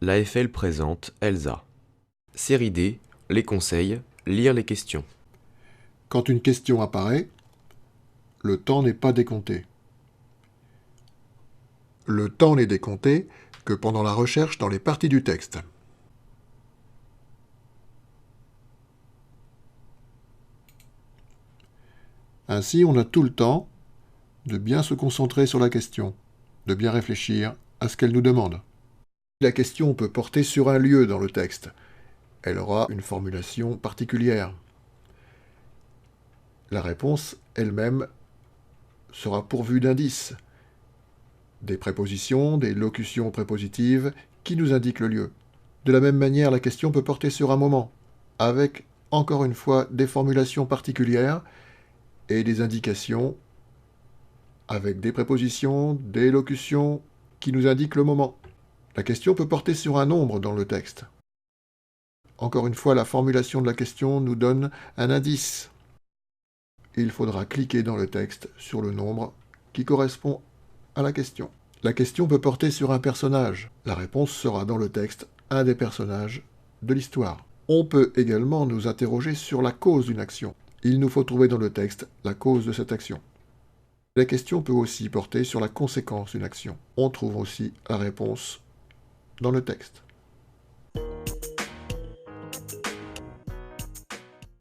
L'AFL présente Elsa. Série D, les conseils, lire les questions. Quand une question apparaît, le temps n'est pas décompté. Le temps n'est décompté que pendant la recherche dans les parties du texte. Ainsi, on a tout le temps de bien se concentrer sur la question, de bien réfléchir à ce qu'elle nous demande. La question peut porter sur un lieu dans le texte. Elle aura une formulation particulière. La réponse elle-même sera pourvue d'indices, des prépositions, des locutions prépositives qui nous indiquent le lieu. De la même manière, la question peut porter sur un moment, avec, encore une fois, des formulations particulières et des indications avec des prépositions, des locutions qui nous indiquent le moment. La question peut porter sur un nombre dans le texte. Encore une fois, la formulation de la question nous donne un indice. Il faudra cliquer dans le texte sur le nombre qui correspond à la question. La question peut porter sur un personnage. La réponse sera dans le texte un des personnages de l'histoire. On peut également nous interroger sur la cause d'une action. Il nous faut trouver dans le texte la cause de cette action. La question peut aussi porter sur la conséquence d'une action. On trouve aussi la réponse dans le texte.